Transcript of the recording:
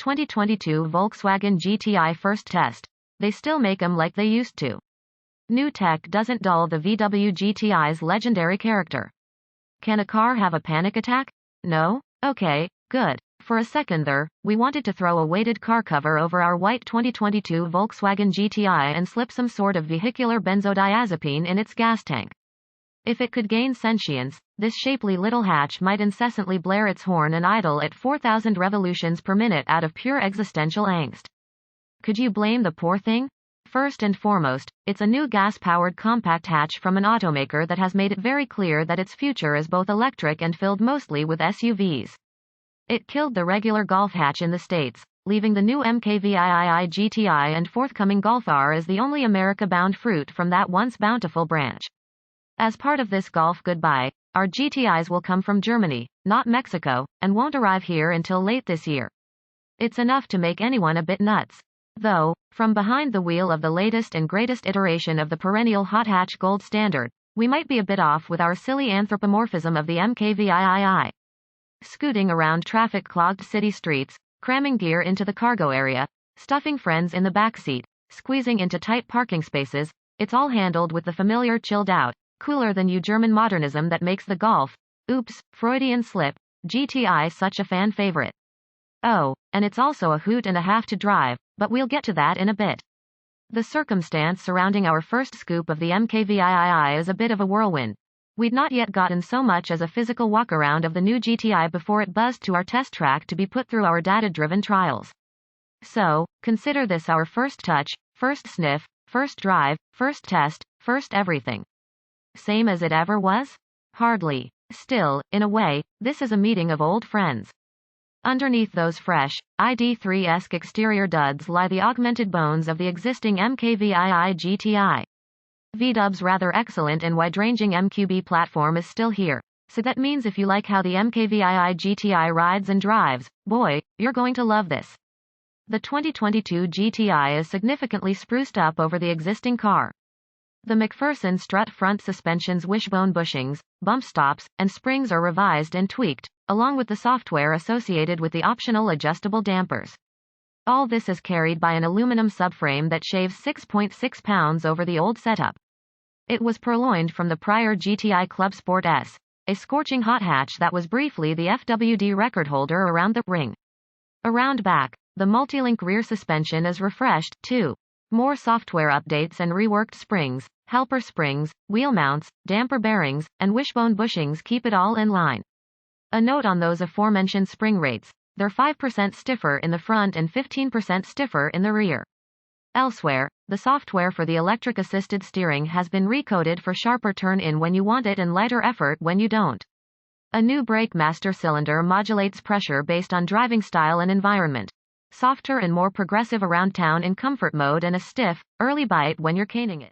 2022 Volkswagen GTI first test. They still make 'em like they used to. New tech doesn't dull the VW GTI's legendary character. Can a car have a panic attack? No? Okay, good. For a second there, we wanted to throw a weighted car cover over our white 2022 Volkswagen GTI and slip some sort of vehicular benzodiazepine in its gas tank. If it could gain sentience, this shapely little hatch might incessantly blare its horn and idle at 4,000 revolutions per minute out of pure existential angst. Could you blame the poor thing? First and foremost, it's a new gas-powered compact hatch from an automaker that has made it very clear that its future is both electric and filled mostly with SUVs. It killed the regular Golf hatch in the States, leaving the new MKVII GTI and forthcoming Golf R as the only America-bound fruit from that once bountiful branch. As part of this Golf goodbye, our GTIs will come from Germany, not Mexico, and won't arrive here until late this year. It's enough to make anyone a bit nuts. Though, from behind the wheel of the latest and greatest iteration of the perennial hot hatch gold standard, we might be a bit off with our silly anthropomorphism of the MKVII. Scooting around traffic-clogged city streets, cramming gear into the cargo area, stuffing friends in the backseat, squeezing into tight parking spaces, it's all handled with the familiar chilled-out, cooler-than-you German modernism that makes the Golf, oops, Freudian slip, GTI such a fan favorite. Oh, and it's also a hoot and a half to drive, but we'll get to that in a bit. The circumstance surrounding our first scoop of the MKVII is a bit of a whirlwind. We'd not yet gotten so much as a physical walkaround of the new GTI before it buzzed to our test track to be put through our data-driven trials. So, consider this our first touch, first sniff, first drive, first test, first everything. Same as it ever was? Hardly. Still, in a way, this is a meeting of old friends. Underneath those fresh, ID3-esque exterior duds lie the augmented bones of the existing MKVII GTI. VW's rather excellent and wide-ranging MQB platform is still here, so that means if you like how the MKVII GTI rides and drives, boy, you're going to love this. The 2022 GTI is significantly spruced up over the existing car. The McPherson strut front suspension's wishbone bushings, bump stops, and springs are revised and tweaked, along with the software associated with the optional adjustable dampers. All this is carried by an aluminum subframe that shaves 6.6 pounds over the old setup. It was purloined from the prior GTI Club Sport S, a scorching hot hatch that was briefly the FWD record holder around the ring. Around back, the multi-link rear suspension is refreshed, too. More software updates and reworked springs, helper springs, wheel mounts, damper bearings, and wishbone bushings keep it all in line. A note on those aforementioned spring rates: they're 5% stiffer in the front and 15% stiffer in the rear. Elsewhere, the software for the electric-assisted steering has been recoded for sharper turn-in when you want it and lighter effort when you don't. A new brake master cylinder modulates pressure based on driving style and environment. Softer and more progressive around town in comfort mode and a stiff, early bite when you're caning it.